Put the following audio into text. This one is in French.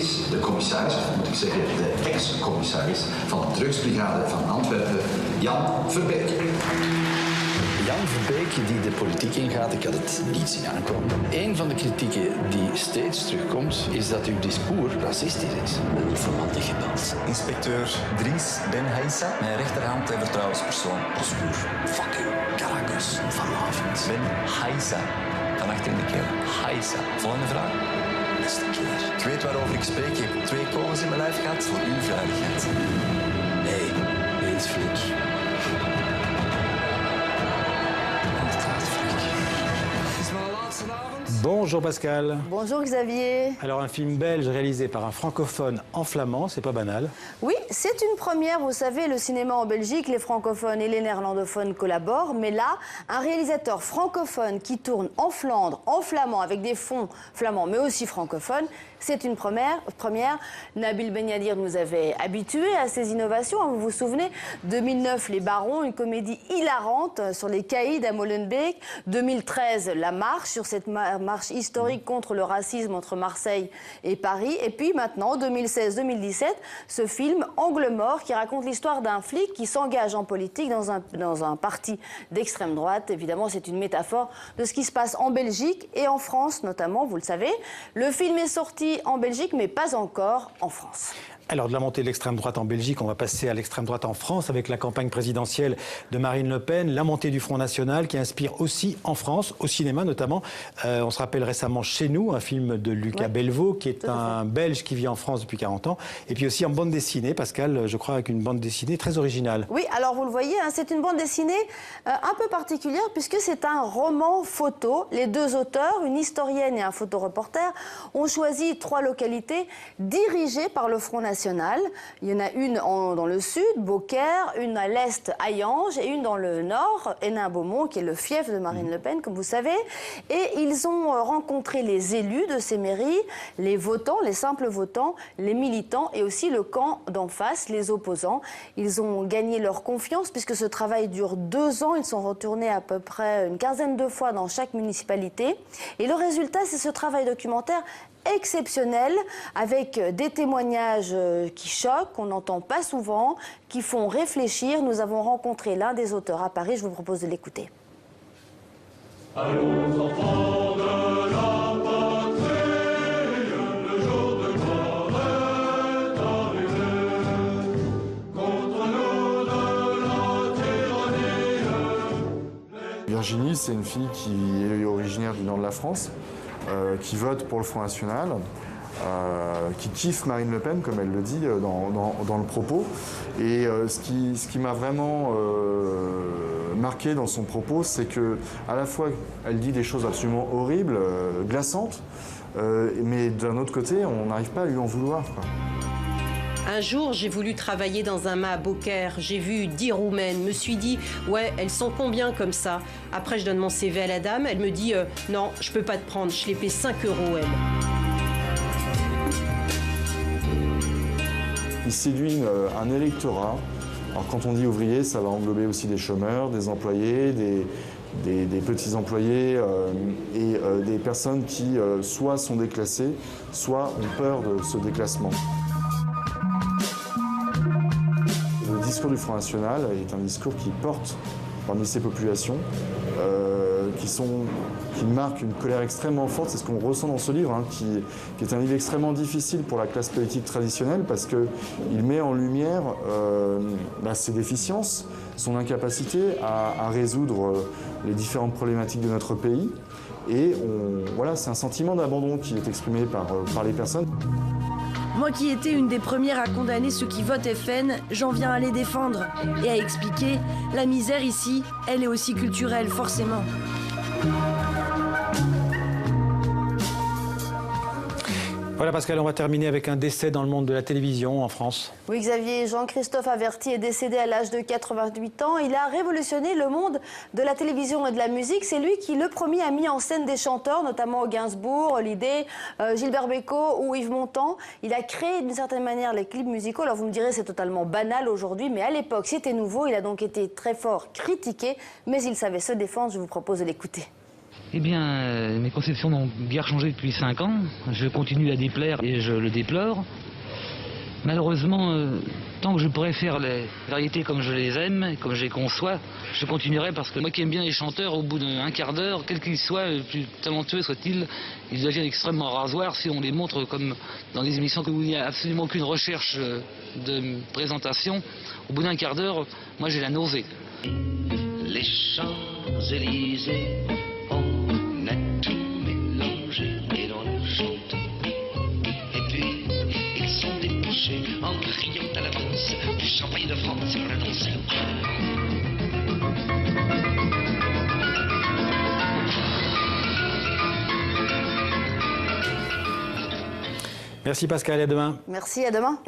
is de commissaris, of moet ik zeggen de ex-commissaris van de drugsbrigade van Antwerpen, Jan Verbeek. Jan Verbeek die de politiek ingaat, ik had het niet zien aankomen. Een van de kritieken die steeds terugkomt, is dat uw discours racistisch is. Een informanten gebeld. Inspecteur Dries Ben Haissa, mijn rechterhand en vertrouwenspersoon. Osboer, fuck you, Caracas, vanavond. Ben Haissa, van achter in de keel. Haissa. Volgende vraag. Beste killer. Ik weet waarover ik spreek. Ik heb 2 kogels in mijn lijf gehad voor uw veiligheid. Nee, eens flik. Bonjour Pascal. Bonjour Xavier. Alors un film belge réalisé par un francophone en flamand, c'est pas banal. Oui, c'est une première. Vous savez, le cinéma en Belgique, les francophones et les néerlandophones collaborent. Mais là, un réalisateur francophone qui tourne en Flandre, en flamand, avec des fonds flamands, mais aussi francophones, c'est une première. Nabil Benyadir nous avait habitués à ces innovations. Vous vous souvenez, 2009, Les Barons, une comédie hilarante sur les caïds à Molenbeek. 2013, La Marche, sur cette marche historique contre le racisme entre Marseille et Paris. Et puis maintenant, 2016-2017, ce film Angle mort qui raconte l'histoire d'un flic qui s'engage en politique dans un parti d'extrême droite. Évidemment, c'est une métaphore de ce qui se passe en Belgique et en France notamment, vous le savez. Le film est sorti en Belgique, mais pas encore en France. Alors de la montée de l'extrême droite en Belgique, on va passer à l'extrême droite en France avec la campagne présidentielle de Marine Le Pen, la montée du Front National qui inspire aussi en France, au cinéma notamment. On se rappelle récemment Chez nous, un film de Lucas Belvaux qui est un Belge qui vit en France depuis 40 ans. Et puis aussi en bande dessinée, Pascal, je crois avec une bande dessinée très originale. Oui, alors vous le voyez, hein, c'est une bande dessinée un peu particulière puisque c'est un roman photo. Les deux auteurs, une historienne et un photoreporter, ont choisi 3 localités dirigées par le Front National. Il y en a une dans le sud, Beaucaire, une à l'est, Hayange, et une dans le nord, Hénin-Beaumont, qui est le fief de Marine Le Pen, comme vous savez. Et ils ont rencontré les élus de ces mairies, les votants, les simples votants, les militants et aussi le camp d'en face, les opposants. Ils ont gagné leur confiance puisque ce travail dure 2 ans. Ils sont retournés à peu près une quinzaine de fois dans chaque municipalité. Et le résultat, c'est ce travail documentaire exceptionnel, avec des témoignages qui choquent, qu'on n'entend pas souvent, qui font réfléchir. Nous avons rencontré l'un des auteurs à Paris, je vous propose de l'écouter. Allons enfants de la patrie, le jour de gloire est arrivé. Contre nous de la tyrannie. Virginie, c'est une fille qui est originaire du nord de la France, qui vote pour le Front National, qui kiffe Marine Le Pen, comme elle le dit dans le propos. Et ce qui m'a vraiment marqué dans son propos, c'est que à la fois elle dit des choses absolument horribles, glaçantes, mais d'un autre côté, on n'arrive pas à lui en vouloir, quoi. Un jour, j'ai voulu travailler dans un mât à Beaucaire. J'ai vu 10 Roumaines. Me suis dit, ouais, elles sont combien comme ça? Après, je donne mon CV à la dame. Elle me dit, non, je peux pas te prendre. Je les paie 5 €, elle. Il séduit un électorat. Alors quand on dit ouvrier, ça va englober aussi des chômeurs, des employés, des petits employés et des personnes qui soit sont déclassées, soit ont peur de ce déclassement. Le discours du Front National est un discours qui porte parmi ces populations, qui marque une colère extrêmement forte. C'est ce qu'on ressent dans ce livre, hein, qui est un livre extrêmement difficile pour la classe politique traditionnelle parce qu'il met en lumière ses déficiences, son incapacité à résoudre les différentes problématiques de notre pays. Et voilà, c'est un sentiment d'abandon qui est exprimé par les personnes. Moi qui étais une des premières à condamner ceux qui votent FN, j'en viens à les défendre et à expliquer la misère ici, elle est aussi culturelle, forcément. Voilà Pascal, on va terminer avec un décès dans le monde de la télévision en France. Oui Xavier, Jean-Christophe Averty est décédé à l'âge de 88 ans. Il a révolutionné le monde de la télévision et de la musique. C'est lui qui, le premier, a mis en scène des chanteurs, notamment Gainsbourg, Hallyday, Gilbert Bécaud ou Yves Montand. Il a créé d'une certaine manière les clips musicaux. Alors vous me direz c'est totalement banal aujourd'hui, mais à l'époque c'était nouveau. Il a donc été très fort critiqué, mais il savait se défendre. Je vous propose de l'écouter. Eh bien, mes conceptions n'ont guère changé depuis 5 ans. Je continue à déplaire et je le déplore. Malheureusement, tant que je pourrais faire les variétés comme je les aime, comme je les conçois, je continuerai parce que moi qui aime bien les chanteurs, au bout d'un quart d'heure, quel qu'ils soient, plus talentueux soient-ils, ils deviennent extrêmement rasoirs si on les montre comme dans des émissions où il n'y a absolument aucune recherche de présentation. Au bout d'un quart d'heure, moi j'ai la nausée. Les Champs-Élysées, on a tout mélangé et l'on le chante. Et puis, ils sont débouchés en criant à l'avance du champagne de France et on a dansé. Merci Pascal, et à demain. Merci, à demain.